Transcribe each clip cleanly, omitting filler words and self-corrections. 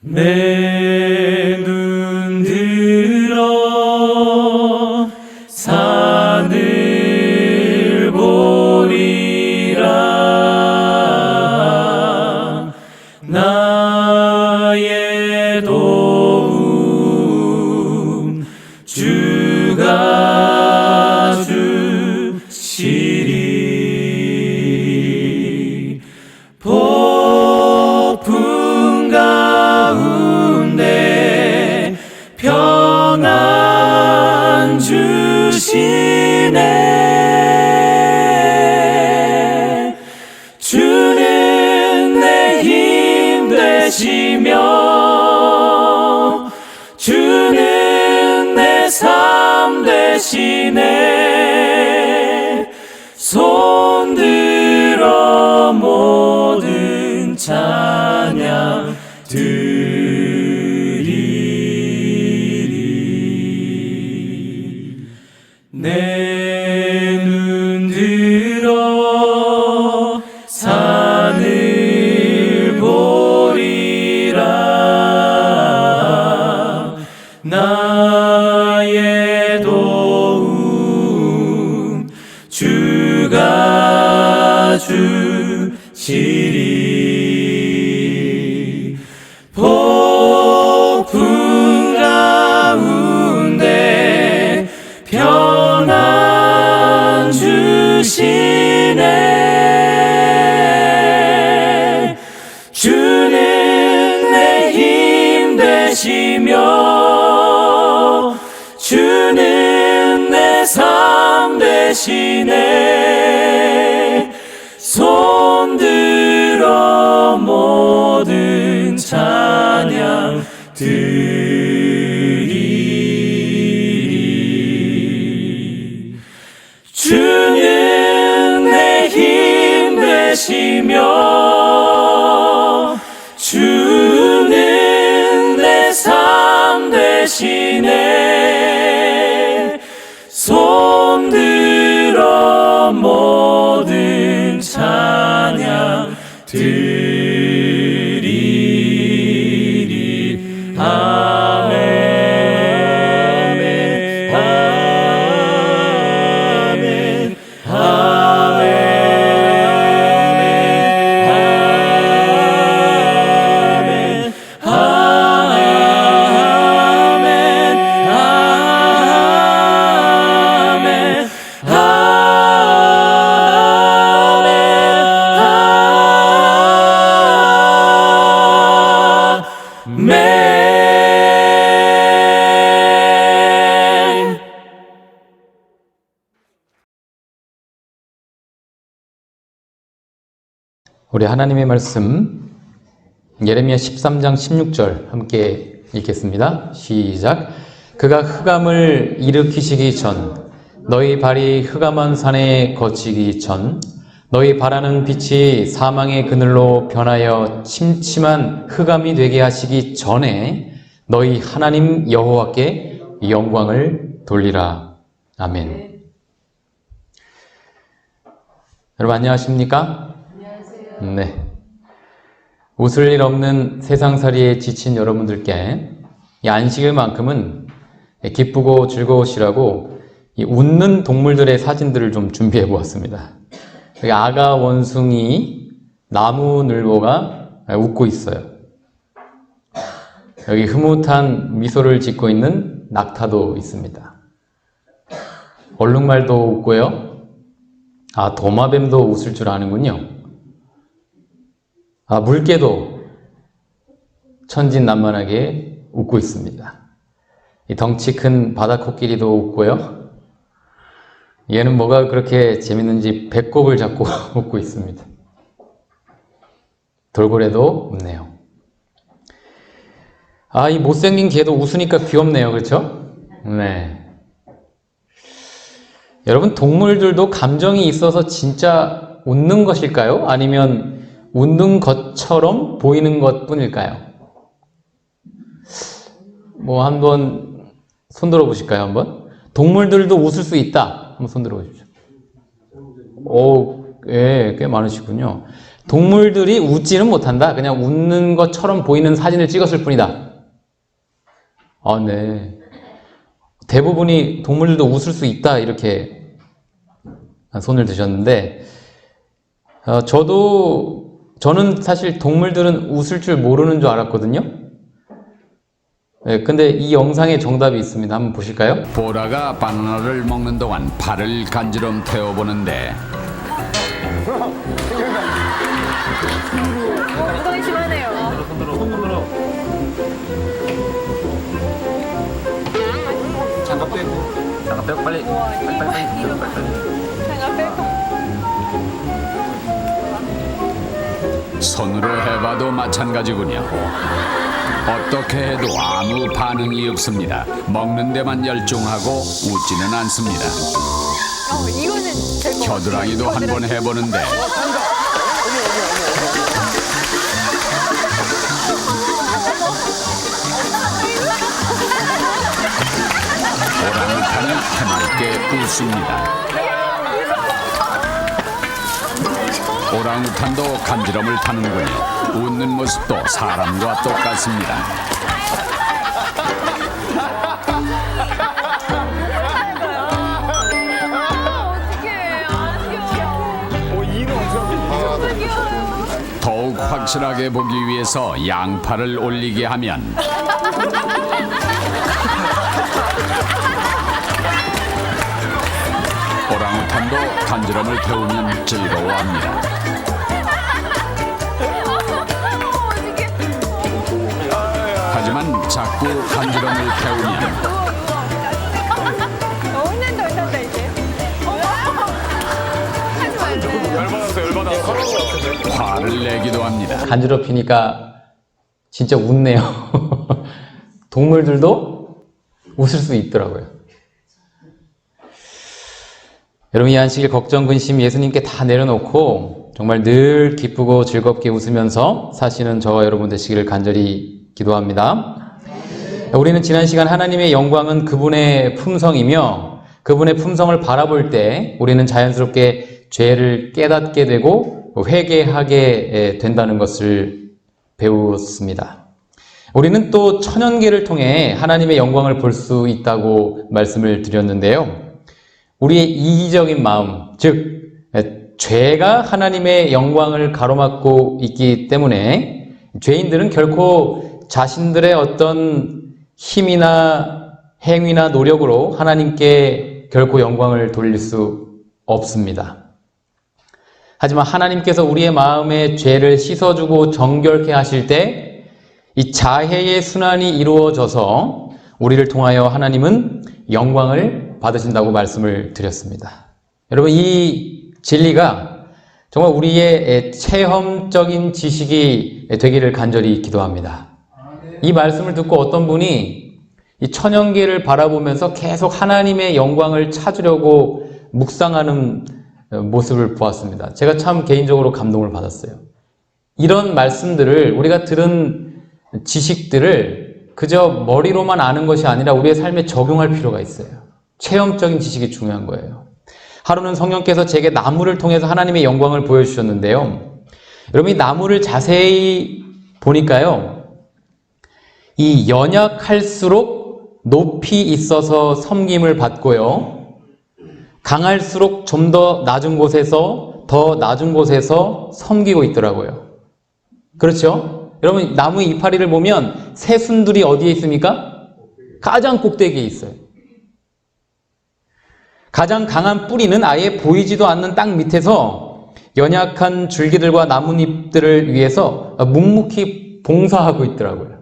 내 눈 들어 산을 보리라. 나의 도움 주가 주시리. 폭풍 가운데 평안 주시네. 주는 내 힘 되시며 주는 내 삶 되시네. 손들어 모든 찬양 드리리. 내 눈 들어 산을 보리라. 나의 도움 주가 주시리. 폭풍 가운데 평안 주시네. 주는 내 힘 되시며 주는 내 삶 되시네. 손들어 모든 찬양 드리리. 주는 내 힘 되시며 주는 내 삶 되시네. 손들어 모든 찬양 드리리. 아멘. 아멘. 아멘. 우리 하나님의 말씀 예레미야 13장 16절 함께 읽겠습니다. 시작. 그가 흑암을 일으키시기 전, 너희 발이 흑암한 산에 거치기 전, 너희 바라는 빛이 사망의 그늘로 변하여 침침한 흑암이 되게 하시기 전에 너희 하나님 여호와께 영광을 돌리라. 아멘. 여러분 안녕하십니까? 네. 웃을 일 없는 세상살이에 지친 여러분들께 이 안식일만큼은 기쁘고 즐거우시라고 이 웃는 동물들의 사진들을 좀 준비해 보았습니다. 여기 아가 원숭이, 나무늘보가 웃고 있어요. 여기 흐뭇한 미소를 짓고 있는 낙타도 있습니다. 얼룩말도 웃고요. 아, 도마뱀도 웃을 줄 아는군요. 아, 물개도 천진난만하게 웃고 있습니다. 이 덩치 큰 바다코끼리도 웃고요. 얘는 뭐가 그렇게 재밌는지 배꼽을 잡고 웃고 있습니다. 돌고래도 웃네요. 아, 이 못생긴 개도 웃으니까 귀엽네요. 그렇죠? 네. 여러분, 동물들도 감정이 있어서 진짜 웃는 것일까요? 아니면 웃는 것처럼 보이는 것 뿐일까요? 뭐 한번 손들어 보실까요? 한번. 동물들도 웃을 수 있다. 한번 손들어 보십시오. 오, 예, 꽤 많으시군요. 동물들이 웃지는 못한다. 그냥 웃는 것처럼 보이는 사진을 찍었을 뿐이다. 아, 네. 대부분이 동물들도 웃을 수 있다. 이렇게 손을 드셨는데, 저는 사실 동물들은 웃을 줄 모르는 줄 알았거든요. 네, 근데 이 영상에 정답이 있습니다. 한번 보실까요? 보라가 바나나를 먹는 동안 팔을 간지럼 태워보는데 엉덩이 심하네요. 손으로. 장갑 빼고 빨리. 장갑 빼고. 손으로 해봐도 마찬가지군요. 어떻게 해도 아무 반응이 없습니다. 먹는 데만 열중하고 웃지는 않습니다. 이거는 될것 같아요. 겨드랑이도 한번 해보는데 오랑우탄이 해맑게 웃습니다. 오랑우탄도 간지럼을 타는군요. 웃는 모습도 사람과 똑같습니다. 어떡해. 안 귀여워. 이는 안 귀여워요. 더욱 확실하게 보기 위해서 양팔을 올리게 하면 오랑우탄도 간지럼을 태우면 즐거워합니다. 어떡해. 하지만 자꾸 간지럼을 태우면 혼낸다 혼낸다 이제. 하지 말고. 화를 내기도 합니다. 간지럽히니까 진짜 웃네요. 동물들도 웃을 수 있더라고요. 여러분, 이 안식일 걱정, 근심 예수님께 다 내려놓고 정말 늘 기쁘고 즐겁게 웃으면서 사시는 저와 여러분 되시기를 간절히 기도합니다. 우리는 지난 시간 하나님의 영광은 그분의 품성이며 그분의 품성을 바라볼 때 우리는 자연스럽게 죄를 깨닫게 되고 회개하게 된다는 것을 배웠습니다. 우리는 또 천연계를 통해 하나님의 영광을 볼 수 있다고 말씀을 드렸는데요. 우리의 이기적인 마음, 즉 죄가 하나님의 영광을 가로막고 있기 때문에 죄인들은 결코 자신들의 어떤 힘이나 행위나 노력으로 하나님께 결코 영광을 돌릴 수 없습니다. 하지만 하나님께서 우리의 마음의 죄를 씻어주고 정결케 하실 때 이 자해의 순환이 이루어져서 우리를 통하여 하나님은 영광을 받으신다고 말씀을 드렸습니다. 여러분, 이 진리가 정말 우리의 체험적인 지식이 되기를 간절히 기도합니다. 이 말씀을 듣고 어떤 분이 이 천연계를 바라보면서 계속 하나님의 영광을 찾으려고 묵상하는 모습을 보았습니다. 제가 참 개인적으로 감동을 받았어요. 이런 말씀들을, 우리가 들은 지식들을 그저 머리로만 아는 것이 아니라 우리의 삶에 적용할 필요가 있어요. 체험적인 지식이 중요한 거예요. 하루는 성령께서 제게 나무를 통해서 하나님의 영광을 보여주셨는데요. 여러분, 이 나무를 자세히 보니까요, 이 연약할수록 높이 있어서 섬김을 받고요, 강할수록 좀 더 낮은 곳에서 섬기고 있더라고요. 그렇죠? 여러분, 나무의 이파리를 보면 새순들이 어디에 있습니까? 가장 꼭대기에 있어요. 가장 강한 뿌리는 아예 보이지도 않는 땅 밑에서 연약한 줄기들과 나뭇잎들을 위해서 묵묵히 봉사하고 있더라고요.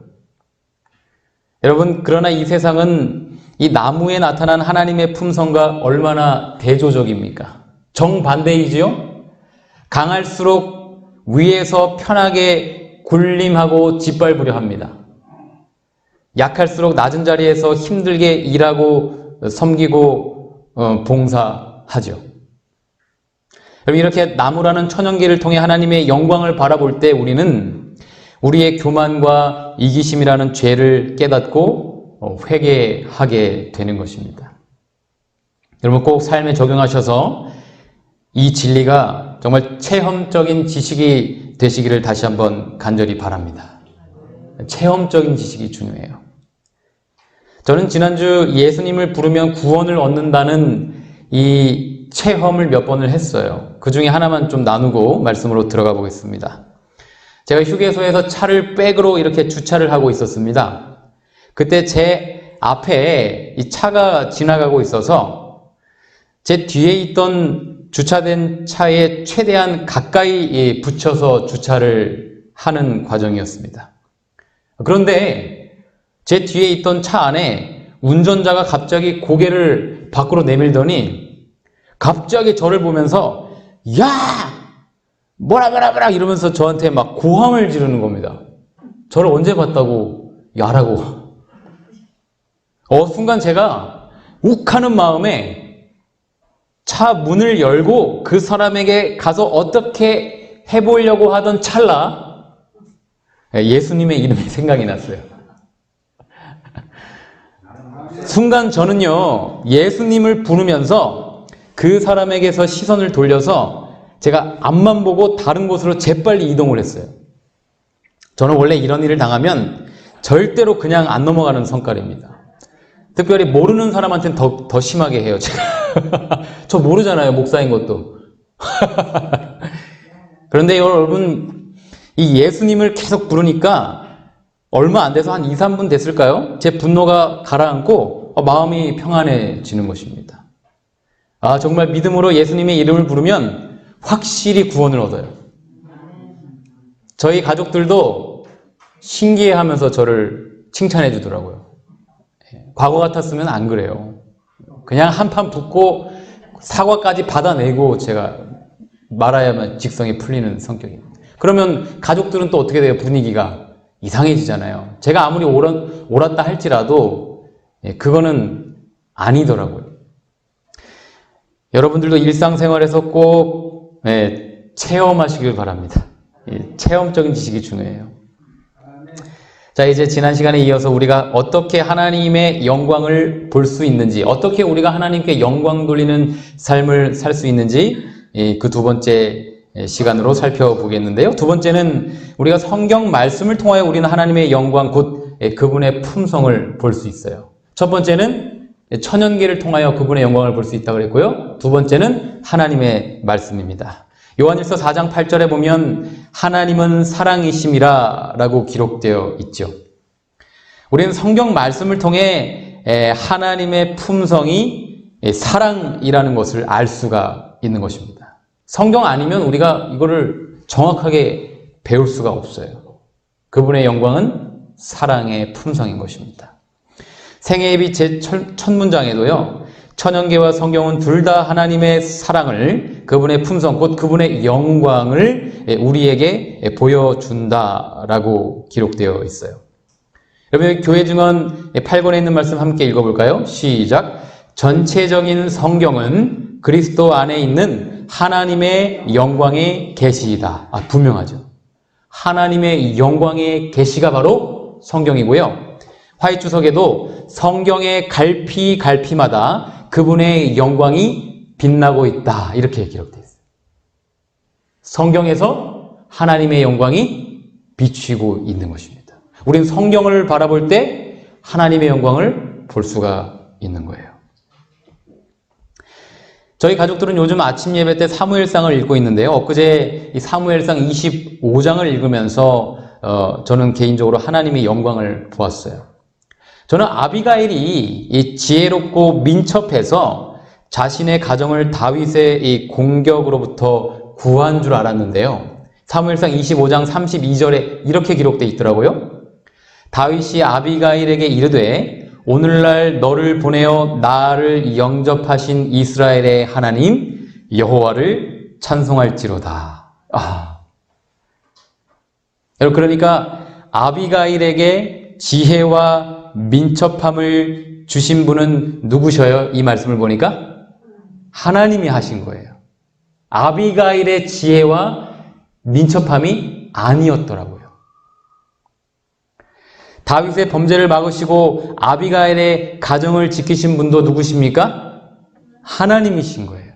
여러분, 그러나 이 세상은 이 나무에 나타난 하나님의 품성과 얼마나 대조적입니까? 정반대이지요? 강할수록 위에서 편하게 군림하고 짓밟으려 합니다. 약할수록 낮은 자리에서 힘들게 일하고 섬기고 봉사하죠. 여러분, 이렇게 나무라는 천연계를 통해 하나님의 영광을 바라볼 때 우리는 우리의 교만과 이기심이라는 죄를 깨닫고 회개하게 되는 것입니다. 여러분, 꼭 삶에 적용하셔서 이 진리가 정말 체험적인 지식이 되시기를 다시 한번 간절히 바랍니다. 체험적인 지식이 중요해요. 저는 지난주 예수님을 부르면 구원을 얻는다는 이 체험을 몇 번을 했어요. 그 중에 하나만 좀 나누고 말씀으로 들어가 보겠습니다. 제가 휴게소에서 차를 백으로 이렇게 주차를 하고 있었습니다. 그때 제 앞에 이 차가 지나가고 있어서 제 뒤에 있던 주차된 차에 최대한 가까이 붙여서 주차를 하는 과정이었습니다. 그런데 제 뒤에 있던 차 안에 운전자가 갑자기 고개를 밖으로 내밀더니 갑자기 저를 보면서 야! 뭐라 이러면서 저한테 막 고함을 지르는 겁니다. 저를 언제 봤다고 야라고. 순간 제가 욱하는 마음에 차 문을 열고 그 사람에게 가서 어떻게 해보려고 하던 찰나 예수님의 이름이 생각이 났어요. 순간 저는요, 예수님을 부르면서 그 사람에게서 시선을 돌려서 제가 앞만 보고 다른 곳으로 재빨리 이동을 했어요. 저는 원래 이런 일을 당하면 절대로 그냥 안 넘어가는 성깔입니다. 특별히 모르는 사람한테는 더 심하게 해요, 제가. 저 모르잖아요, 목사인 것도. 그런데 여러분, 이 예수님을 계속 부르니까 얼마 안 돼서 한 2, 3분 됐을까요? 제 분노가 가라앉고 마음이 평안해지는 것입니다. 정말 믿음으로 예수님의 이름을 부르면 확실히 구원을 얻어요. 저희 가족들도 신기해하면서 저를 칭찬해 주더라고요. 과거 같았으면 안 그래요. 그냥 한판 붙고 사과까지 받아내고 제가 말아야만 직성이 풀리는 성격입니다. 그러면 가족들은 또 어떻게 돼요? 분위기가 이상해지잖아요. 제가 아무리 옳았다 할지라도 그거는 아니더라고요. 여러분들도 일상생활에서 꼭 체험하시길 바랍니다. 체험적인 지식이 중요해요. 자, 이제 지난 시간에 이어서 우리가 어떻게 하나님의 영광을 볼 수 있는지, 어떻게 우리가 하나님께 영광 돌리는 삶을 살 수 있는지 그 두 번째 시간으로 살펴보겠는데요. 두 번째는 우리가 성경 말씀을 통하여 우리는 하나님의 영광, 곧 그분의 품성을 볼 수 있어요. 첫 번째는 천연계를 통하여 그분의 영광을 볼 수 있다고 그랬고요. 두 번째는 하나님의 말씀입니다. 요한일서 4장 8절에 보면 하나님은 사랑이심이라 라고 기록되어 있죠. 우리는 성경 말씀을 통해 하나님의 품성이 사랑이라는 것을 알 수가 있는 것입니다. 성경 아니면 우리가 이거를 정확하게 배울 수가 없어요. 그분의 영광은 사랑의 품성인 것입니다. 생애예비 제1 문장에도요, 천연계와 성경은 둘 다 하나님의 사랑을, 그분의 품성, 곧 그분의 영광을 우리에게 보여준다라고 기록되어 있어요. 여러분, 교회 증언 8권에 있는 말씀 함께 읽어볼까요? 시작. 전체적인 성경은 그리스도 안에 있는 하나님의 영광의 계시이다. 분명하죠. 하나님의 영광의 계시가 바로 성경이고요. 화이트석에도 성경의 갈피마다 그분의 영광이 빛나고 있다. 이렇게 기록되어 있어요. 성경에서 하나님의 영광이 비추고 있는 것입니다. 우리는 성경을 바라볼 때 하나님의 영광을 볼 수가 있는 거예요. 저희 가족들은 요즘 아침 예배 때 사무엘상을 읽고 있는데요. 엊그제 이 사무엘상 25장을 읽으면서 저는 개인적으로 하나님의 영광을 보았어요. 저는 아비가일이 이 지혜롭고 민첩해서 자신의 가정을 다윗의 이 공격으로부터 구한 줄 알았는데요. 사무엘상 25장 32절에 이렇게 기록되어 있더라고요. 다윗이 아비가일에게 이르되 오늘날 너를 보내어 나를 영접하신 이스라엘의 하나님 여호와를 찬송할지로다. 여러분, 그러니까 아비가일에게 지혜와 민첩함을 주신 분은 누구셔요? 이 말씀을 보니까 하나님이 하신 거예요. 아비가일의 지혜와 민첩함이 아니었더라고요. 다윗의 범죄를 막으시고 아비가일의 가정을 지키신 분도 누구십니까? 하나님이신 거예요.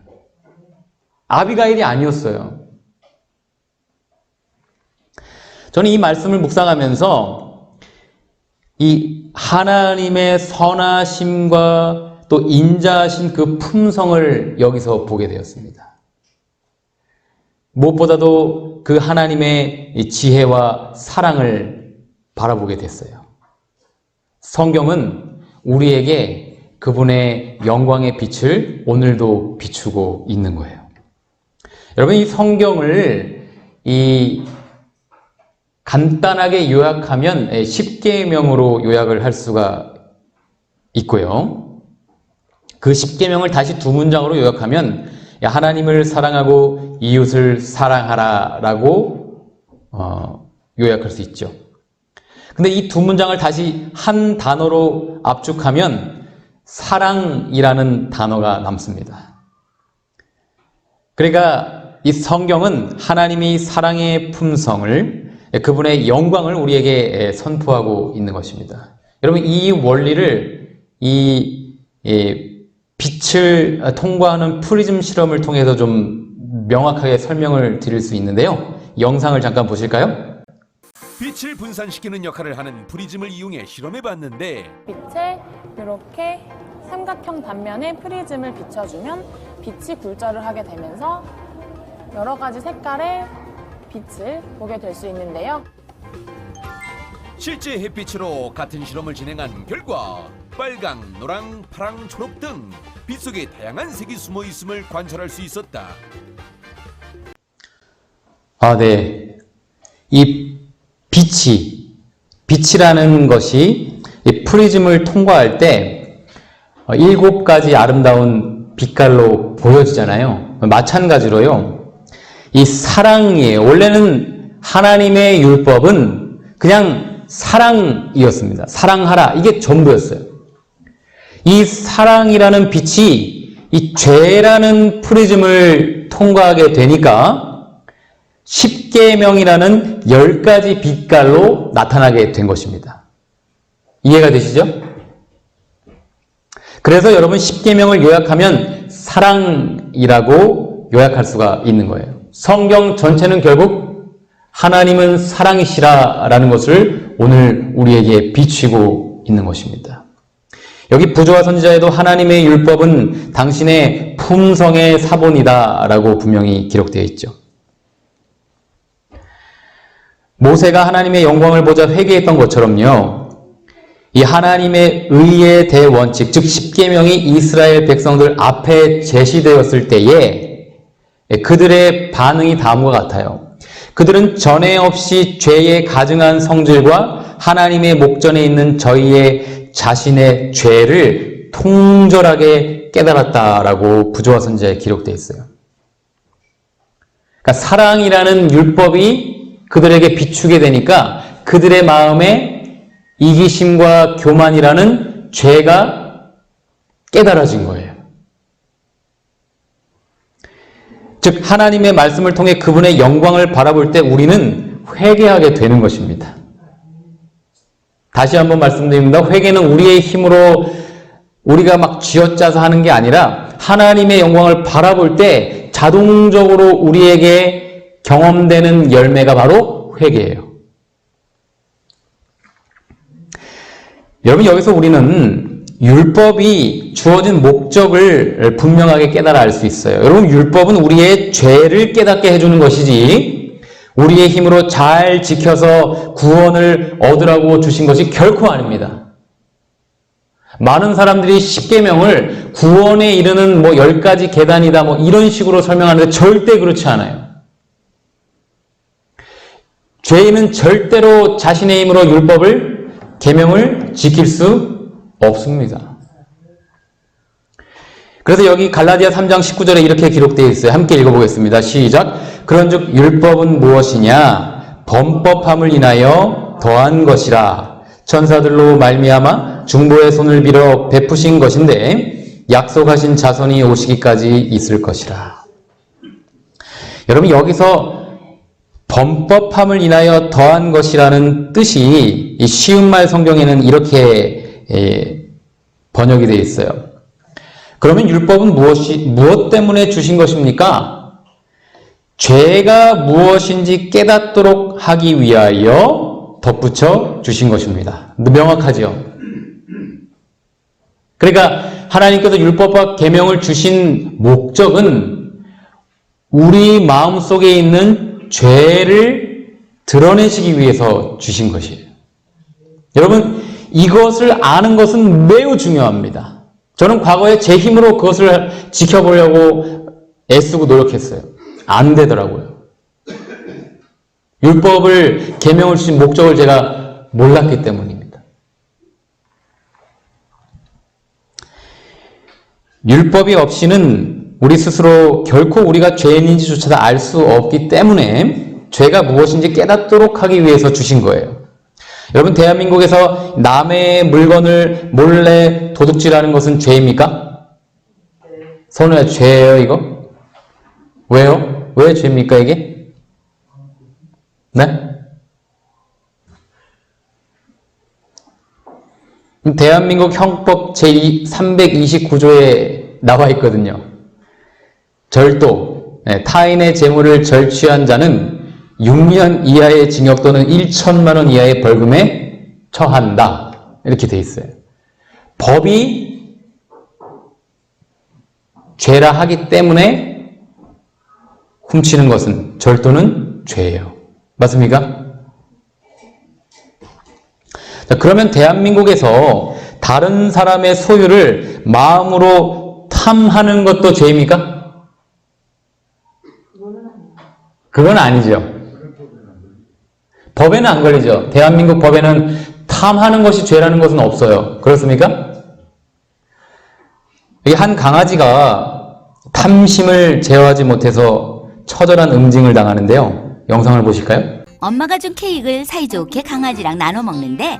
아비가일이 아니었어요. 저는 이 말씀을 묵상하면서 이 하나님의 선하심과 또 인자하신 그 품성을 여기서 보게 되었습니다. 무엇보다도 그 하나님의 이 지혜와 사랑을 바라보게 됐어요. 성경은 우리에게 그분의 영광의 빛을 오늘도 비추고 있는 거예요. 여러분, 이 성경을 간단하게 요약하면 10계명으로 요약을 할 수가 있고요. 그 10계명을 다시 두 문장으로 요약하면 하나님을 사랑하고 이웃을 사랑하라 라고 요약할 수 있죠. 근데 이 두 문장을 다시 한 단어로 압축하면 사랑이라는 단어가 남습니다. 그러니까 이 성경은 하나님이 사랑의 품성을, 그분의 영광을 우리에게 선포하고 있는 것입니다. 여러분, 이 원리를 이 빛을 통과하는 프리즘 실험을 통해서 좀 명확하게 설명을 드릴 수 있는데요. 영상을 잠깐 보실까요? 빛을 분산시키는 역할을 하는 프리즘을 이용해 실험해봤는데 빛에 이렇게 삼각형 단면에 프리즘을 비춰주면 빛이 굴절을 하게 되면서 여러 가지 색깔의 빛을 보게 될 수 있는데요. 실제 햇빛으로 같은 실험을 진행한 결과 빨강, 노랑, 파랑, 초록 등 빛 속에 다양한 색이 숨어 있음을 관찰할 수 있었다. 네. 이 빛이라는 것이 이 프리즘을 통과할 때 7가지 아름다운 빛깔로 보여지잖아요. 마찬가지로요. 이 사랑이에요. 원래는 하나님의 율법은 그냥 사랑이었습니다. 사랑하라. 이게 전부였어요. 이 사랑이라는 빛이 이 죄라는 프리즘을 통과하게 되니까 10계명이라는 10가지 빛깔로 나타나게 된 것입니다. 이해가 되시죠? 그래서 여러분 10계명을 요약하면 사랑이라고 요약할 수가 있는 거예요. 성경 전체는 결국 하나님은 사랑이시라 라는 것을 오늘 우리에게 비추고 있는 것입니다. 여기 부조와 선지자에도 하나님의 율법은 당신의 품성의 사본이다 라고 분명히 기록되어 있죠. 모세가 하나님의 영광을 보자 회개했던 것처럼요. 이 하나님의 의의 대원칙, 즉 10계명이 이스라엘 백성들 앞에 제시되었을 때에 그들의 반응이 다음과 같아요. 그들은 전에 없이 죄에 가증한 성질과 하나님의 목전에 있는 저희의 자신의 죄를 통절하게 깨달았다라고 부조와 선지자에 기록되어 있어요. 그러니까 사랑이라는 율법이 그들에게 비추게 되니까 그들의 마음에 이기심과 교만이라는 죄가 깨달아진 거예요. 즉 하나님의 말씀을 통해 그분의 영광을 바라볼 때 우리는 회개하게 되는 것입니다. 다시 한번 말씀드립니다. 회개는 우리의 힘으로 우리가 막 쥐어짜서 하는 게 아니라 하나님의 영광을 바라볼 때 자동적으로 우리에게 경험되는 열매가 바로 회개예요. 여러분, 여기서 우리는 율법이 주어진 목적을 분명하게 깨달아 알 수 있어요. 여러분, 율법은 우리의 죄를 깨닫게 해주는 것이지 우리의 힘으로 잘 지켜서 구원을 얻으라고 주신 것이 결코 아닙니다. 많은 사람들이 10계명을 구원에 이르는 10가지 계단이다 이런 식으로 설명하는데 절대 그렇지 않아요. 죄인은 절대로 자신의 힘으로 율법을, 계명을 지킬 수 없습니다. 그래서 여기 갈라디아 3장 19절에 이렇게 기록되어 있어요. 함께 읽어보겠습니다. 시작. 그런즉 율법은 무엇이냐? 범법함을 인하여 더한 것이라. 천사들로 말미암아 중보의 손을 빌어 베푸신 것인데 약속하신 자손이 오시기까지 있을 것이라. 여러분, 여기서 범법함을 인하여 더한 것이라는 뜻이 이 쉬운말 성경에는 이렇게 번역이 되어 있어요. 그러면 율법은 무엇 때문에 주신 것입니까? 죄가 무엇인지 깨닫도록 하기 위하여 덧붙여 주신 것입니다. 명확하죠? 그러니까 하나님께서 율법과 계명을 주신 목적은 우리 마음속에 있는 죄를 드러내시기 위해서 주신 것이에요. 여러분, 이것을 아는 것은 매우 중요합니다. 저는 과거에 제 힘으로 그것을 지켜보려고 애쓰고 노력했어요. 안 되더라고요. 율법을, 계명을 주신 목적을 제가 몰랐기 때문입니다. 율법이 없이는 우리 스스로 결코 우리가 죄인인지조차도 알 수 없기 때문에 죄가 무엇인지 깨닫도록 하기 위해서 주신 거예요. 여러분, 대한민국에서 남의 물건을 몰래 도둑질하는 것은 죄입니까? 선우야, 죄예요, 이거? 왜요? 왜 죄입니까, 이게? 네? 대한민국 형법 제329조에 나와 있거든요. 절도, 타인의 재물을 절취한 자는 6년 이하의 징역 또는 1천만 원 이하의 벌금에 처한다. 이렇게 돼 있어요. 법이 죄라 하기 때문에 훔치는 것은, 절도는 죄예요. 맞습니까? 자, 그러면 대한민국에서 다른 사람의 소유를 마음으로 탐하는 것도 죄입니까? 그건 아니죠. 법에는 안 걸리죠. 대한민국 법에는 탐하는 것이 죄라는 것은 없어요. 그렇습니까? 한 강아지가 탐심을 제어하지 못해서 처절한 응징을 당하는데요. 영상을 보실까요? 엄마가 준 케이크를 사이좋게 강아지랑 나눠 먹는데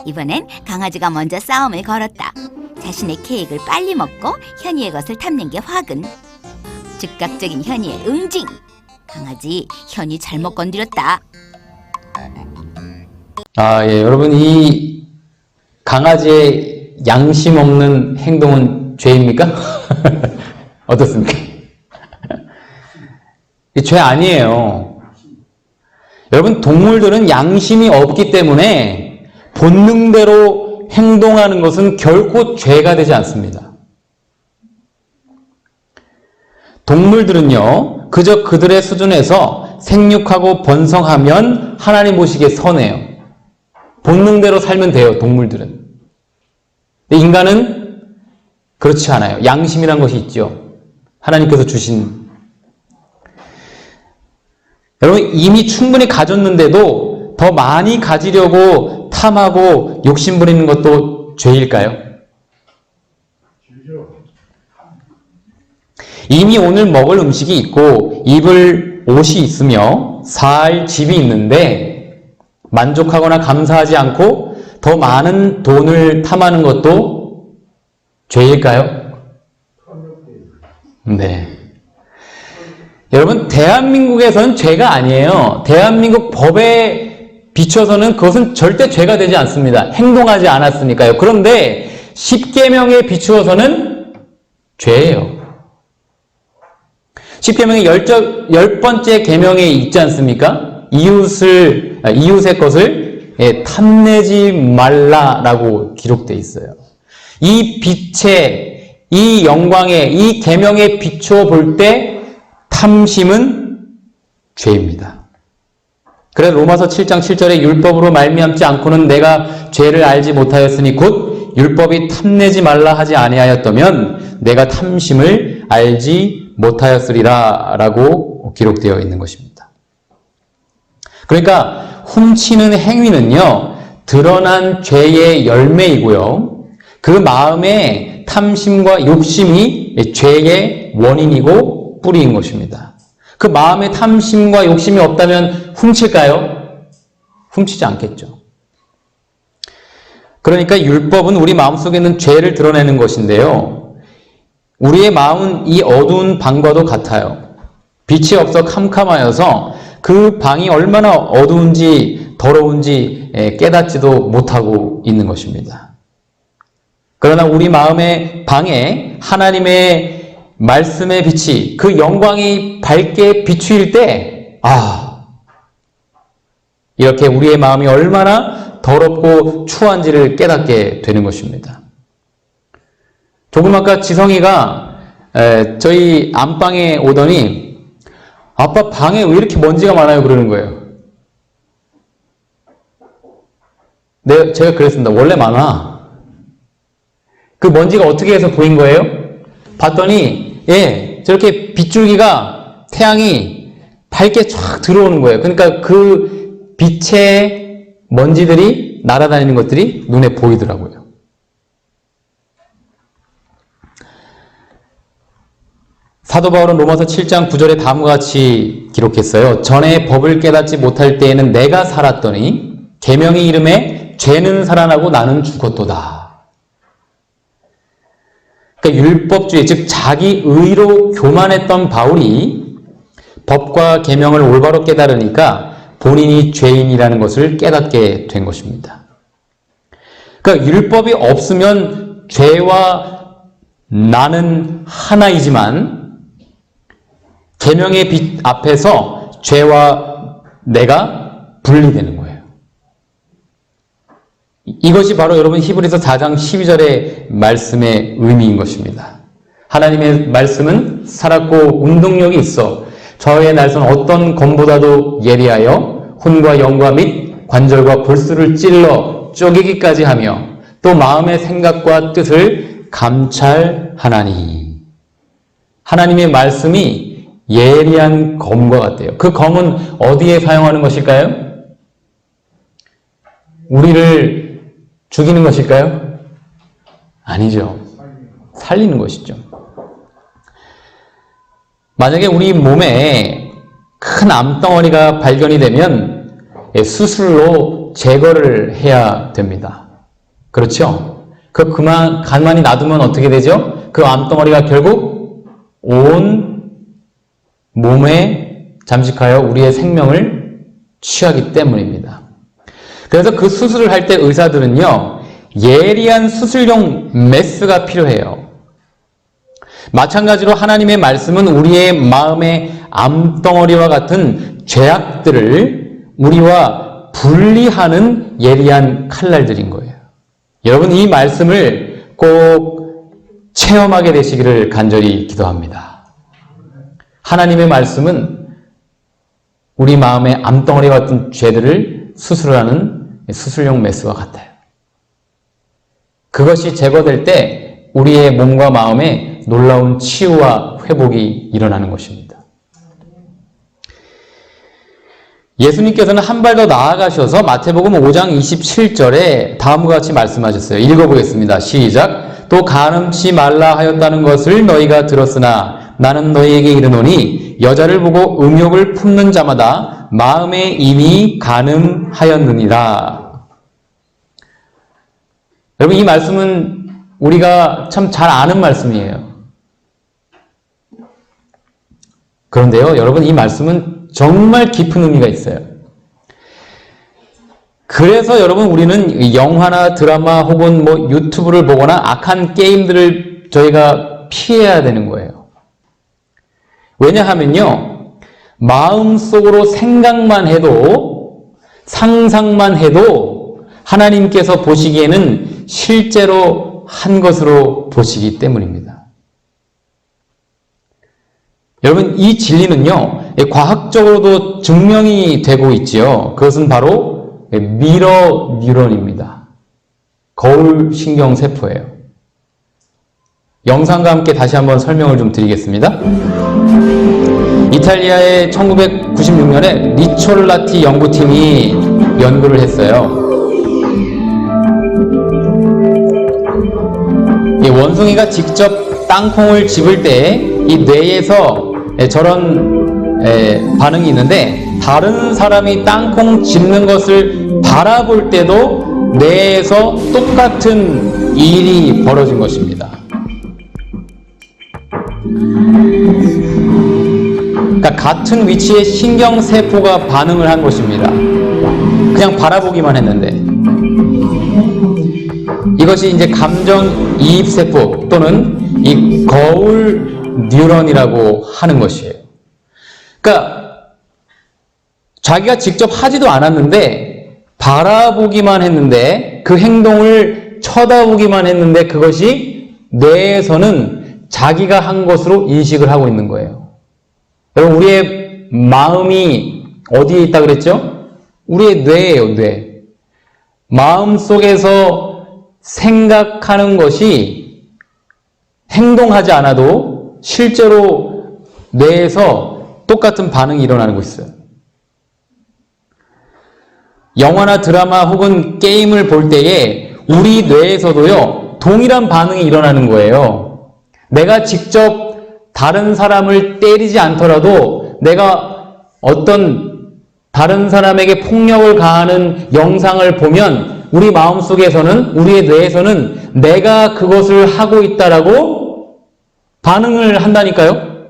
이번엔 강아지가 먼저 싸움을 걸었다. 자신의 케이크를 빨리 먹고 현이의 것을 탐낸 게 화근. 즉각적인 현이의 응징. 강아지, 현이 잘못 건드렸다. 예, 여러분, 이 강아지의 양심 없는 행동은 죄입니까? 어떻습니까? 죄 아니에요. 여러분, 동물들은 양심이 없기 때문에 본능대로 행동하는 것은 결코 죄가 되지 않습니다. 동물들은요, 그저 그들의 수준에서 생육하고 번성하면 하나님 보시기에 선해요. 본능대로 살면 돼요, 동물들은. 근데 인간은 그렇지 않아요. 양심이란 것이 있죠. 하나님께서 주신. 여러분, 이미 충분히 가졌는데도 더 많이 가지려고 탐하고 욕심 부리는 것도 죄일까요? 이미 오늘 먹을 음식이 있고 입을 옷이 있으며 살 집이 있는데 만족하거나 감사하지 않고 더 많은 돈을 탐하는 것도 죄일까요? 네. 여러분, 대한민국에서는 죄가 아니에요. 대한민국 법에 비춰서는 그것은 절대 죄가 되지 않습니다. 행동하지 않았으니까요. 그런데 10계명에 비추어서는 죄예요. 10계명의 10번째 계명에 있지 않습니까? 이웃의 것을 탐내지 말라라고 기록되어 있어요. 이 빛에, 이 영광에, 이 계명에 비추어 볼 때 탐심은 죄입니다. 그래서 로마서 7장 7절에 율법으로 말미암지 않고는 내가 죄를 알지 못하였으니 곧 율법이 탐내지 말라 하지 아니하였다면 내가 탐심을 알지 못하였으리라 라고 기록되어 있는 것입니다. 그러니까 훔치는 행위는요, 드러난 죄의 열매이고요, 그 마음의 탐심과 욕심이 죄의 원인이고 뿌리인 것입니다. 그 마음에 탐심과 욕심이 없다면 훔칠까요? 훔치지 않겠죠. 그러니까 율법은 우리 마음속에 있는 죄를 드러내는 것인데요, 우리의 마음은 이 어두운 방과도 같아요. 빛이 없어 캄캄하여서 그 방이 얼마나 어두운지 더러운지 깨닫지도 못하고 있는 것입니다. 그러나 우리 마음의 방에 하나님의 말씀의 빛이, 그 영광이 밝게 비추일 때, 이렇게 우리의 마음이 얼마나 더럽고 추한지를 깨닫게 되는 것입니다. 조금 아까 지성이가 저희 안방에 오더니 아빠 방에 왜 이렇게 먼지가 많아요? 그러는 거예요. 제가 그랬습니다. 원래 많아. 그 먼지가 어떻게 해서 보인 거예요? 봤더니 저렇게 빗줄기가 태양이 밝게 쫙 들어오는 거예요. 그러니까 그 빛의 먼지들이 날아다니는 것들이 눈에 보이더라고요. 사도 바울은 로마서 7장 9절에 다음과 같이 기록했어요. 전에 법을 깨닫지 못할 때에는 내가 살았더니 계명의 이름에 죄는 살아나고 나는 죽었도다. 그러니까 율법주의, 즉 자기 의로 교만했던 바울이 법과 계명을 올바로 깨달으니까 본인이 죄인이라는 것을 깨닫게 된 것입니다. 그러니까 율법이 없으면 죄와 나는 하나이지만 계명의 빛 앞에서 죄와 내가 분리되는 거예요. 이것이 바로 여러분 히브리서 4장 12절의 말씀의 의미인 것입니다. 하나님의 말씀은 살았고 운동력이 있어 저의 날선 어떤 검보다도 예리하여 혼과 영과 및 관절과 골수를 찔러 쪼개기까지 하며 또 마음의 생각과 뜻을 감찰하나니. 하나님의 말씀이 예리한 검과 같대요. 그 검은 어디에 사용하는 것일까요? 우리를 죽이는 것일까요? 아니죠. 살리는 것이죠. 만약에 우리 몸에 큰 암덩어리가 발견이 되면 수술로 제거를 해야 됩니다. 그렇죠? 가만히 놔두면 어떻게 되죠? 그 암덩어리가 결국 온 몸에 잠식하여 우리의 생명을 취하기 때문입니다. 그래서 그 수술을 할 때 의사들은요, 예리한 수술용 메스가 필요해요. 마찬가지로 하나님의 말씀은 우리의 마음의 암덩어리와 같은 죄악들을 우리와 분리하는 예리한 칼날들인 거예요. 여러분, 이 말씀을 꼭 체험하게 되시기를 간절히 기도합니다. 하나님의 말씀은 우리 마음의 암덩어리 같은 죄들을 수술하는 수술용 메스와 같아요. 그것이 제거될 때 우리의 몸과 마음에 놀라운 치유와 회복이 일어나는 것입니다. 예수님께서는 한 발 더 나아가셔서 마태복음 5장 27절에 다음과 같이 말씀하셨어요. 읽어보겠습니다. 시작. 또 간음치 말라 하였다는 것을 너희가 들었으나 나는 너희에게 이르노니 여자를 보고 음욕을 품는 자마다 마음에 이미 간음하였느니라. 여러분, 이 말씀은 우리가 참 잘 아는 말씀이에요. 그런데요, 여러분, 이 말씀은 정말 깊은 의미가 있어요. 그래서 여러분, 우리는 영화나 드라마 혹은 유튜브를 보거나 악한 게임들을 저희가 피해야 되는 거예요. 왜냐하면요, 마음속으로 생각만 해도, 상상만 해도 하나님께서 보시기에는 실제로 한 것으로 보시기 때문입니다. 여러분, 이 진리는요, 과학적으로도 증명이 되고 있지요. 그것은 바로 미러 뉴런입니다. 거울 신경 세포예요. 영상과 함께 다시 한번 설명을 좀 드리겠습니다. 이탈리아의 1996년에 리촐라티 연구팀이 연구를 했어요. 이 원숭이가 직접 땅콩을 집을 때 이 뇌에서 저런 반응이 있는데, 다른 사람이 땅콩 집는 것을 바라볼 때도 뇌에서 똑같은 일이 벌어진 것입니다. 그러니까 같은 위치에 신경세포가 반응을 한 것입니다. 그냥 바라보기만 했는데. 이것이 이제 감정이입세포 또는 이 거울 뉴런이라고 하는 것이에요. 그러니까 자기가 직접 하지도 않았는데 바라보기만 했는데 그 행동을 쳐다보기만 했는데 그것이 뇌에서는 자기가 한 것으로 인식을 하고 있는 거예요. 여러분 우리의 마음이 어디에 있다 그랬죠? 우리의 뇌예요, 뇌. 마음속에서 생각하는 것이 행동하지 않아도 실제로 뇌에서 똑같은 반응이 일어나는 거 있어요. 영화나 드라마 혹은 게임을 볼 때에 우리 뇌에서도요, 동일한 반응이 일어나는 거예요. 내가 직접 다른 사람을 때리지 않더라도 내가 어떤 다른 사람에게 폭력을 가하는 영상을 보면 우리 마음속에서는, 우리의 뇌에서는 내가 그것을 하고 있다라고 반응을 한다니까요.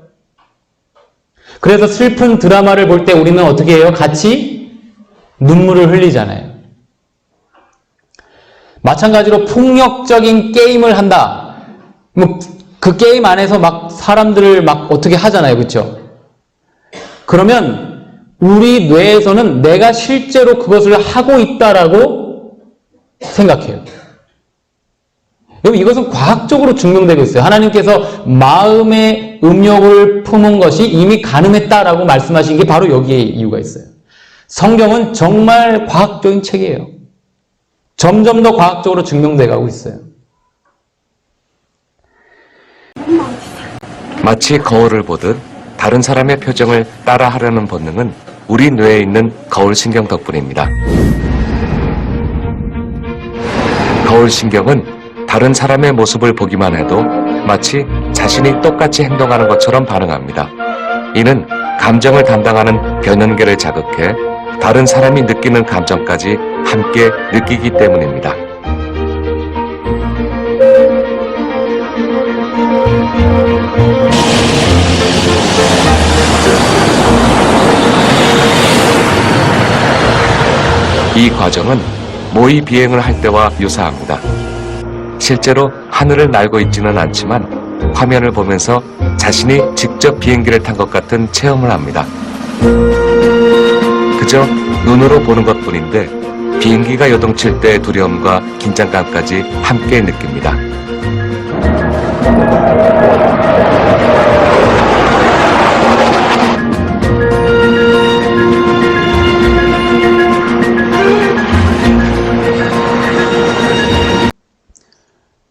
그래서 슬픈 드라마를 볼 때 우리는 어떻게 해요? 같이 눈물을 흘리잖아요. 마찬가지로 폭력적인 게임을 한다. 뭐 그 게임 안에서 막 사람들을 막 어떻게 하잖아요. 그렇죠? 그러면 우리 뇌에서는 내가 실제로 그것을 하고 있다라고 생각해요. 여러분 이것은 과학적으로 증명되고 있어요. 하나님께서 마음의 음욕을 품은 것이 이미 가늠했다라고 말씀하신 게 바로 여기에 이유가 있어요. 성경은 정말 과학적인 책이에요. 점점 더 과학적으로 증명돼 가고 있어요. 마치 거울을 보듯 다른 사람의 표정을 따라하려는 본능은 우리 뇌에 있는 거울신경 덕분입니다. 거울신경은 다른 사람의 모습을 보기만 해도 마치 자신이 똑같이 행동하는 것처럼 반응합니다. 이는 감정을 담당하는 변연계를 자극해 다른 사람이 느끼는 감정까지 함께 느끼기 때문입니다. 이 과정은 모의 비행을 할 때와 유사합니다. 실제로 하늘을 날고 있지는 않지만 화면을 보면서 자신이 직접 비행기를 탄 것 같은 체험을 합니다. 그저 눈으로 보는 것뿐인데 비행기가 요동칠 때 두려움과 긴장감까지 함께 느낍니다.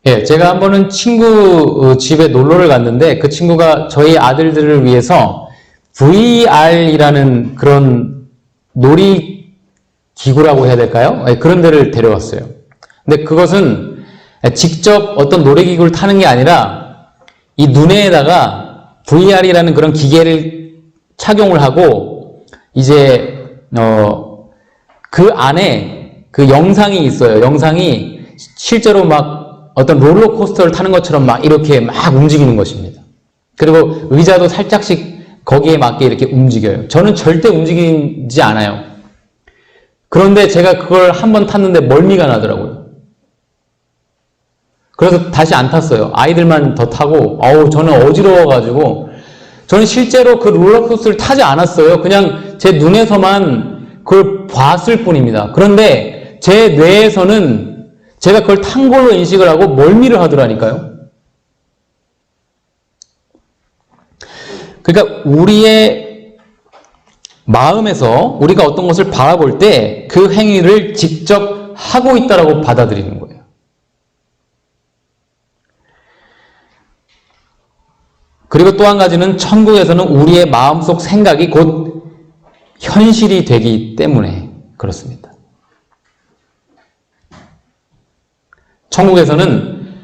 예, 제가 한 번은 친구 집에 놀러를 갔는데 그 친구가 저희 아들들을 위해서 VR이라는 그런 놀이기구라고 해야 될까요? 예, 그런 데를 데려왔어요. 근데 그것은 직접 어떤 놀이기구를 타는 게 아니라 이 눈에다가 VR이라는 그런 기계를 착용을 하고 이제 그 안에 그 영상이 있어요. 영상이 실제로 막 어떤 롤러코스터를 타는 것처럼 막 이렇게 막 움직이는 것입니다. 그리고 의자도 살짝씩 거기에 맞게 이렇게 움직여요. 저는 절대 움직이지 않아요. 그런데 제가 그걸 한번 탔는데 멀미가 나더라고요. 그래서 다시 안 탔어요. 아이들만 더 타고 저는 어지러워가지고 저는 실제로 그 롤러코스터를 타지 않았어요. 그냥 제 눈에서만 그걸 봤을 뿐입니다. 그런데 제 뇌에서는 제가 그걸 탄 걸로 인식을 하고 멀미를 하더라니까요. 그러니까 우리의 마음에서 우리가 어떤 것을 바라볼 때 그 행위를 직접 하고 있다라고 받아들이는 거예요. 그리고 또 한 가지는 천국에서는 우리의 마음속 생각이 곧 현실이 되기 때문에 그렇습니다. 천국에서는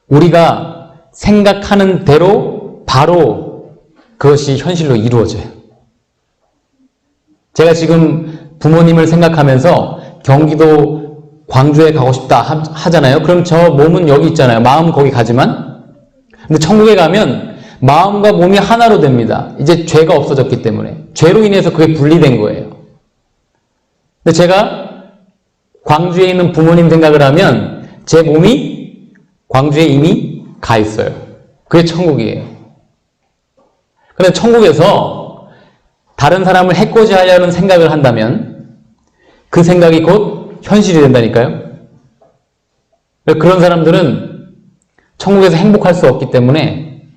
우리가 생각하는 대로 바로 그것이 현실로 이루어져요. 제가 지금 부모님을 생각하면서 경기도 광주에 가고 싶다 하잖아요. 그럼 저 몸은 여기 있잖아요. 마음 거기 가지만. 근데 천국에 가면 마음과 몸이 하나로 됩니다. 이제 죄가 없어졌기 때문에. 죄로 인해서 그게 분리된 거예요. 근데 제가 광주에 있는 부모님 생각을 하면 제 몸이 광주에 이미 가 있어요. 그게 천국이에요. 그런데 천국에서 다른 사람을 해코지하려는 생각을 한다면 그 생각이 곧 현실이 된다니까요. 그런 사람들은 천국에서 행복할 수 없기 때문에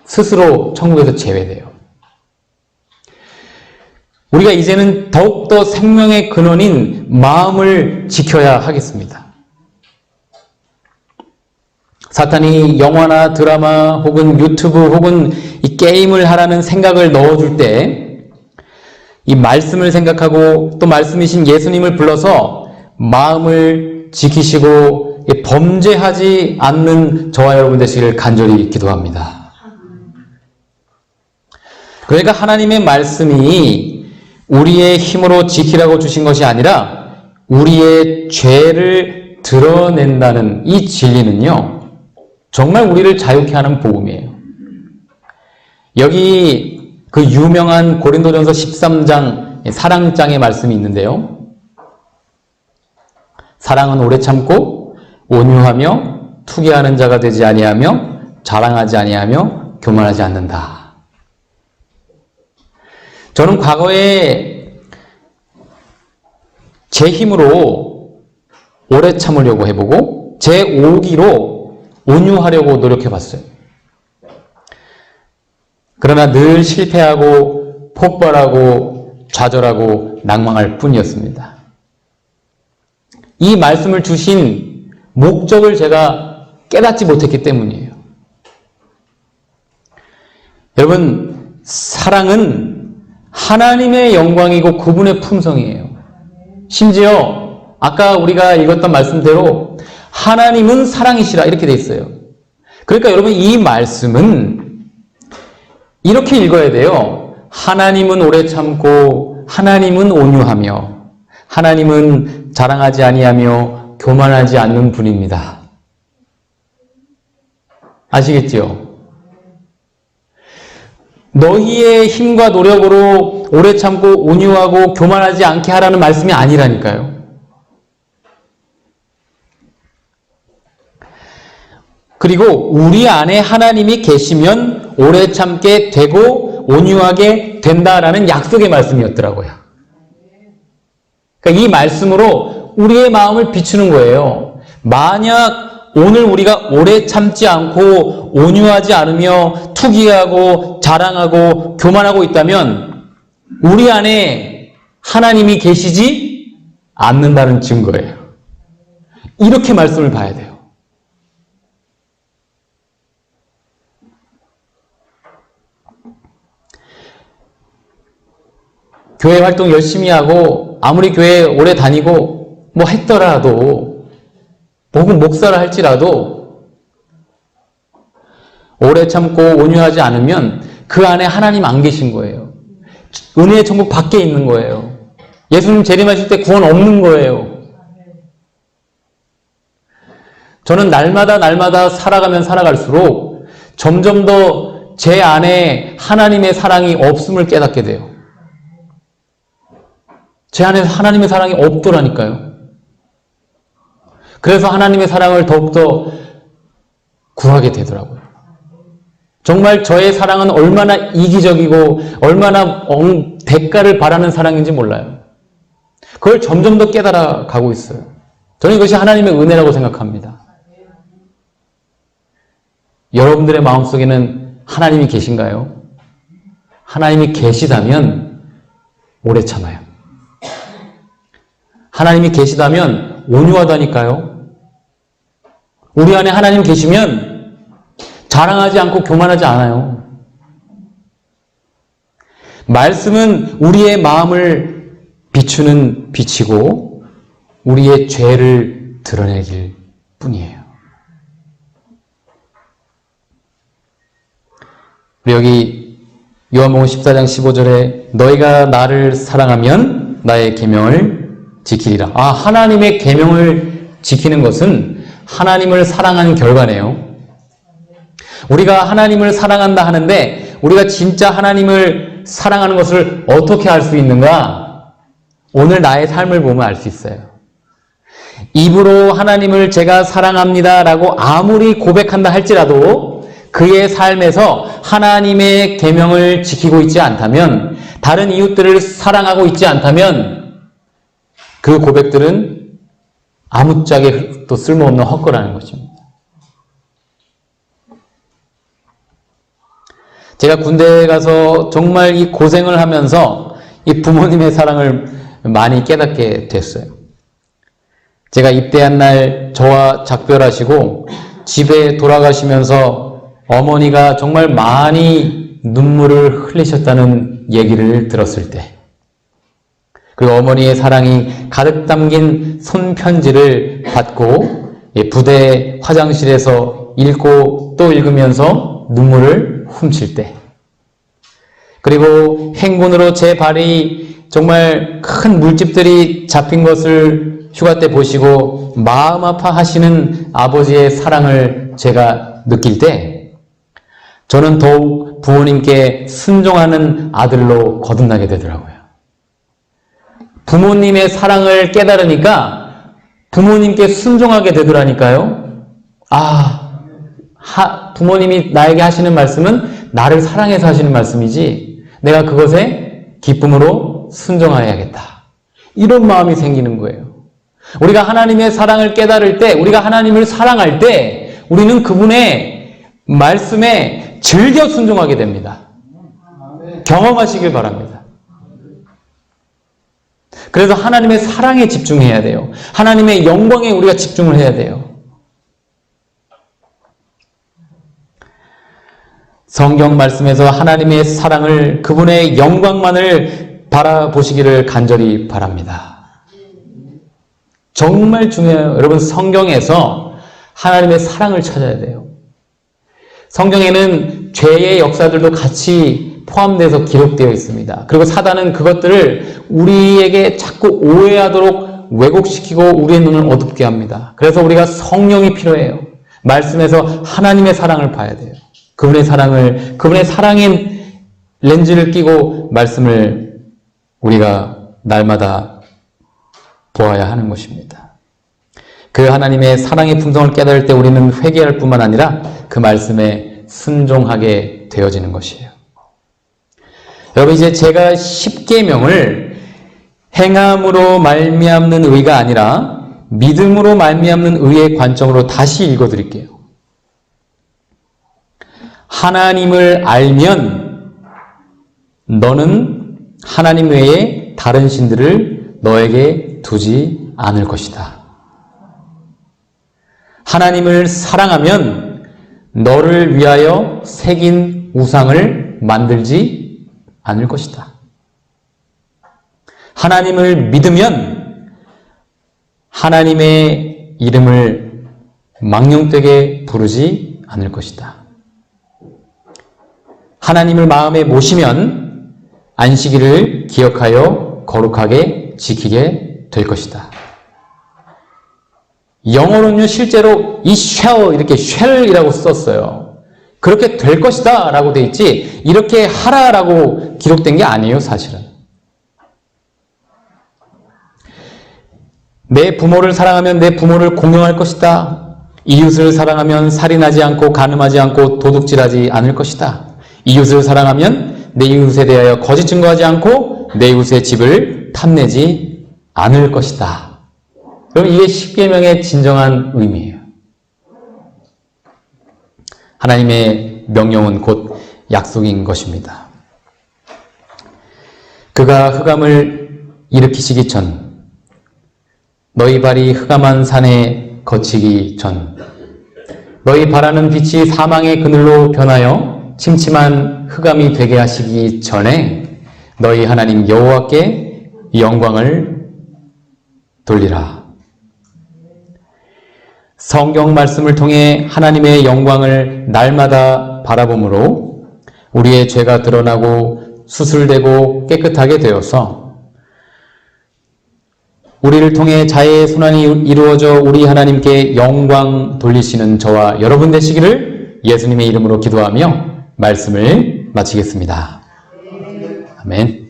스스로 천국에서 제외돼요. 우리가 이제는 더욱더 생명의 근원인 마음을 지켜야 하겠습니다. 사탄이 영화나 드라마 혹은 유튜브 혹은 이 게임을 하라는 생각을 넣어줄 때 이 말씀을 생각하고 또 말씀이신 예수님을 불러서 마음을 지키시고 범죄하지 않는 저와 여러분 되시기를 간절히 기도합니다. 그러니까 하나님의 말씀이 우리의 힘으로 지키라고 주신 것이 아니라 우리의 죄를 드러낸다는 이 진리는요, 정말 우리를 자유케 하는 복음이에요. 여기 그 유명한 고린도전서 13장 사랑장의 말씀이 있는데요. 사랑은 오래 참고 온유하며 투기하는 자가 되지 아니하며 자랑하지 아니하며 교만하지 않는다. 저는 과거에 제 힘으로 오래 참으려고 해보고 제 오기로 온유하려고 노력해봤어요. 그러나 늘 실패하고 폭발하고 좌절하고 낭망할 뿐이었습니다. 이 말씀을 주신 목적을 제가 깨닫지 못했기 때문이에요. 여러분, 사랑은 하나님의 영광이고 그분의 품성이에요. 심지어 아까 우리가 읽었던 말씀대로 하나님은 사랑이시라 이렇게 돼 있어요. 그러니까 여러분, 이 말씀은 이렇게 읽어야 돼요. 하나님은 오래 참고 하나님은 온유하며 하나님은 자랑하지 아니하며 교만하지 않는 분입니다. 아시겠죠? 너희의 힘과 노력으로 오래 참고 온유하고 교만하지 않게 하라는 말씀이 아니라니까요. 그리고 우리 안에 하나님이 계시면 오래 참게 되고 온유하게 된다라는 약속의 말씀이었더라고요. 그러니까 이 말씀으로 우리의 마음을 비추는 거예요. 만약 오늘 우리가 오래 참지 않고 온유하지 않으며 투기하고 자랑하고 교만하고 있다면 우리 안에 하나님이 계시지 않는다는 증거예요. 이렇게 말씀을 봐야 돼요. 교회 활동 열심히 하고 아무리 교회 오래 다니고 뭐 했더라도 혹은 목사를 할지라도 오래 참고 온유하지 않으면 그 안에 하나님 안 계신 거예요. 은혜의 천국 밖에 있는 거예요. 예수님 재림하실 때 구원 없는 거예요. 저는 날마다 살아가면 살아갈수록 점점 더 제 안에 하나님의 사랑이 없음을 깨닫게 돼요. 제 안에 하나님의 사랑이 없더라니까요. 그래서 하나님의 사랑을 더욱더 구하게 되더라고요. 정말 저의 사랑은 얼마나 이기적이고 얼마나 대가를 바라는 사랑인지 몰라요. 그걸 점점 더 깨달아 가고 있어요. 저는 이것이 하나님의 은혜라고 생각합니다. 여러분들의 마음속에는 하나님이 계신가요? 하나님이 계시다면 오래 참아요. 하나님이 계시다면 온유하다니까요. 우리 안에 하나님 계시면 자랑하지 않고 교만하지 않아요. 말씀은 우리의 마음을 비추는 빛이고 우리의 죄를 드러내길 뿐이에요. 여기 요한복음 14장 15절에 너희가 나를 사랑하면 나의 계명을 지키리라. 하나님의 계명을 지키는 것은 하나님을 사랑하는 결과네요. 우리가 하나님을 사랑한다 하는데 우리가 진짜 하나님을 사랑하는 것을 어떻게 알 수 있는가? 오늘 나의 삶을 보면 알 수 있어요. 입으로 하나님을 제가 사랑합니다 라고 아무리 고백한다 할지라도 그 그의 삶에서 하나님의 계명을 지키고 있지 않다면, 다른 이웃들을 사랑하고 있지 않다면 그 고백들은 아무짝에 또 쓸모없는 헛거라는 것입니다. 제가 군대에 가서 정말 이 고생을 하면서 이 부모님의 사랑을 많이 깨닫게 됐어요. 제가 입대한 날 저와 작별하시고 집에 돌아가시면서 어머니가 정말 많이 눈물을 흘리셨다는 얘기를 들었을 때, 그 어머니의 사랑이 가득 담긴 손편지를 받고 부대 화장실에서 읽고 또 읽으면서 눈물을 훔칠 때, 그리고 행군으로 제 발이 정말 큰 물집들이 잡힌 것을 휴가 때 보시고 마음 아파하시는 아버지의 사랑을 제가 느낄 때, 저는 더욱 부모님께 순종하는 아들로 거듭나게 되더라고요. 부모님의 사랑을 깨달으니까 부모님께 순종하게 되더라니까요. 부모님이 나에게 하시는 말씀은 나를 사랑해서 하시는 말씀이지, 내가 그것에 기쁨으로 순종해야겠다, 이런 마음이 생기는 거예요. 우리가 하나님의 사랑을 깨달을 때, 우리가 하나님을 사랑할 때 우리는 그분의 말씀에 즐겨 순종하게 됩니다. 경험하시길 바랍니다. 그래서 하나님의 사랑에 집중해야 돼요. 하나님의 영광에 우리가 집중을 해야 돼요. 성경 말씀에서 하나님의 사랑을, 그분의 영광만을 바라보시기를 간절히 바랍니다. 정말 중요해요. 여러분, 성경에서 하나님의 사랑을 찾아야 돼요. 성경에는 죄의 역사들도 같이 포함돼서 기록되어 있습니다. 그리고 사단은 그것들을 우리에게 자꾸 오해하도록 왜곡시키고 우리의 눈을 어둡게 합니다. 그래서 우리가 성령이 필요해요. 말씀에서 하나님의 사랑을 봐야 돼요. 그분의 사랑의 렌즈를 끼고 말씀을 우리가 날마다 보아야 하는 것입니다. 그 하나님의 사랑의 품성을 깨달을 때 우리는 회개할 뿐만 아니라 그 말씀에 순종하게 되어지는 것이에요. 여러분, 이제 제가 십계명을 행함으로 말미암는 의가 아니라 믿음으로 말미암는 의의 관점으로 다시 읽어드릴게요. 하나님을 알면 너는 하나님 외에 다른 신들을 너에게 두지 않을 것이다. 하나님을 사랑하면 너를 위하여 새긴 우상을 만들지 않을 것이다. 하나님을 믿으면 하나님의 이름을 망령되게 부르지 않을 것이다. 하나님을 마음에 모시면 안식일을 기억하여 거룩하게 지키게 될 것이다. 영어로는요, 실제로 이 shall, 이렇게 shall이라고 썼어요. 그렇게 될 것이다 라고 돼 있지, 이렇게 하라라고 기록된 게 아니에요, 사실은. 내 부모를 사랑하면 내 부모를 공경할 것이다. 이웃을 사랑하면 살인하지 않고 간음하지 않고 도둑질하지 않을 것이다. 이웃을 사랑하면 내 이웃에 대하여 거짓 증거하지 않고 내 이웃의 집을 탐내지 않을 것이다. 그럼 이게 십계명의 진정한 의미예요. 하나님의 명령은 곧 약속인 것입니다. 그가 흑암을 일으키시기 전, 너희 발이 흑암한 산에 거치기 전, 너희 바라는 빛이 사망의 그늘로 변하여 침침한 흑암이 되게 하시기 전에 너희 하나님 여호와께 영광을 돌리라. 성경 말씀을 통해 하나님의 영광을 날마다 바라봄으로 우리의 죄가 드러나고 수술되고 깨끗하게 되어서 우리를 통해 자애의 순환이 이루어져 우리 하나님께 영광 돌리시는 저와 여러분 되시기를 예수님의 이름으로 기도하며 말씀을 마치겠습니다. 아멘.